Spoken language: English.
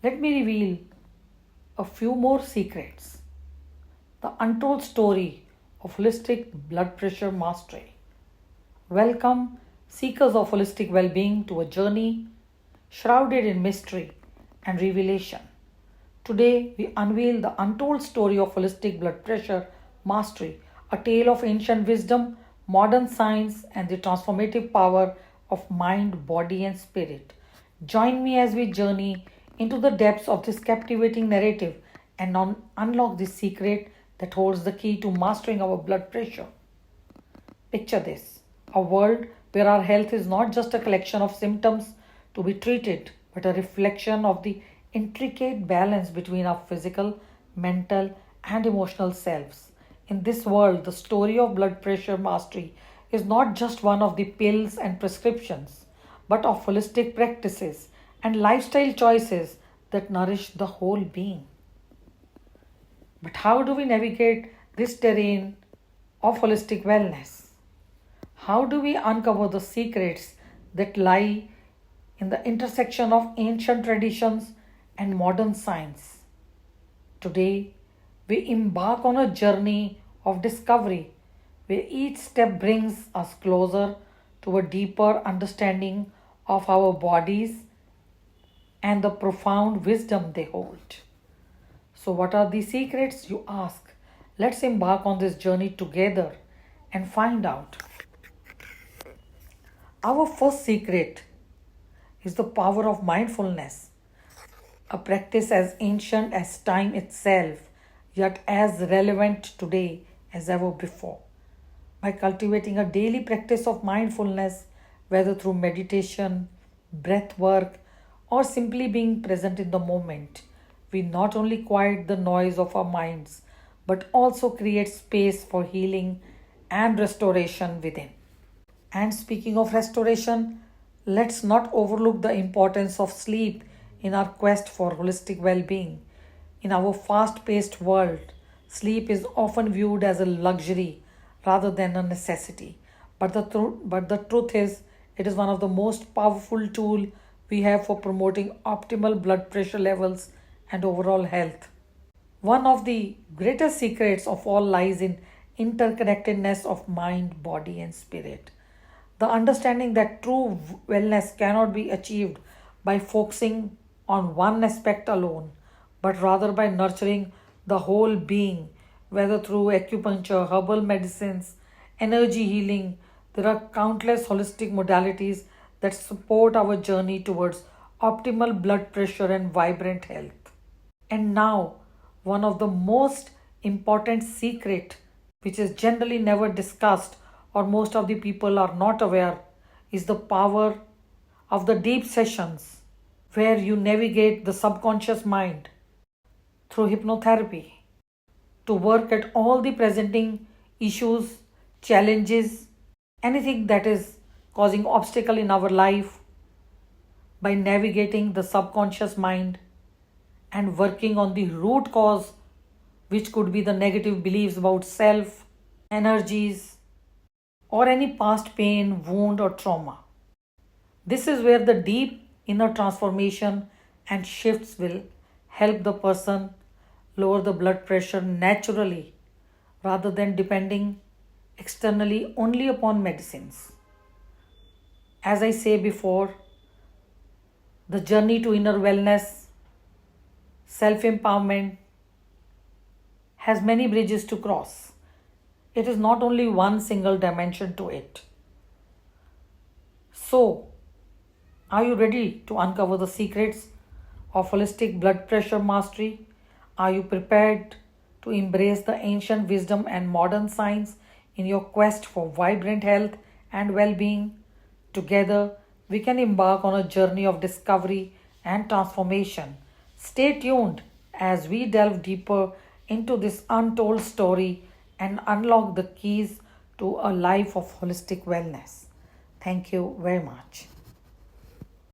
let me reveal a few more secrets. The untold story of holistic blood pressure mastery. Welcome, seekers of holistic well being, to a journey shrouded in mystery and revelation. Today, we unveil the untold story of holistic blood pressure mastery, a tale of ancient wisdom, modern science, and the transformative power of mind, body, and spirit. Join me as we journey into the depths of this captivating narrative and unlock the secret that holds the key to mastering our blood pressure. Picture this: a world where our health is not just a collection of symptoms to be treated, but a reflection of the intricate balance between our physical, mental, and emotional selves. In this world, the story of blood pressure mastery is not just one of the pills and prescriptions, but of holistic practices and lifestyle choices that nourish the whole being. But how do we navigate this terrain of holistic wellness? How do we uncover the secrets that lie in the intersection of ancient traditions and modern science? Today, we embark on a journey of discovery where each step brings us closer to a deeper understanding of our bodies and the profound wisdom they hold. So, what are the secrets, you ask? Let's embark on this journey together and find out. Our first secret is the power of mindfulness, a practice as ancient as time itself, yet as relevant today as ever before. By cultivating a daily practice of mindfulness, whether through meditation, breath work, or simply being present in the moment, we not only quiet the noise of our minds but also create space for healing and restoration within. And speaking of restoration, let's not overlook the importance of sleep in our quest for holistic well being. In our fast paced world, sleep is often viewed as a luxury rather than a necessity. But the truth is, it is one of the most powerful tools we have for promoting optimal blood pressure levels and overall health. One of the greatest secrets of all lies in interconnectedness of mind, body, and spirit. The understanding that true wellness cannot be achieved by focusing on one aspect alone, but rather by nurturing the whole being, whether through acupuncture, herbal medicines, energy healing. There are countless holistic modalities that support our journey towards optimal blood pressure and vibrant health. And now, one of the most important secret, which is generally never discussed or most of the people are not aware, is the power of the deep sessions where you navigate the subconscious mind through hypnotherapy to work at all the presenting issues, challenges, anything that is causing obstacle in our life. By navigating the subconscious mind and working on the root cause, which could be the negative beliefs about self, energies, or any past pain, wound, or trauma. This is where the deep inner transformation and shifts will help the person lower the blood pressure naturally rather than depending externally only upon medicines. As I say before, the journey to inner wellness, self empowerment, has many bridges to cross. It is not only one single dimension to it. So, are you ready to uncover the secrets of holistic blood pressure mastery? Are you prepared to embrace the ancient wisdom and modern science in your quest for vibrant health and well being? Together, we can embark on a journey of discovery and transformation. Stay tuned as we delve deeper into this untold story and unlock the keys to a life of holistic wellness. Thank you very much.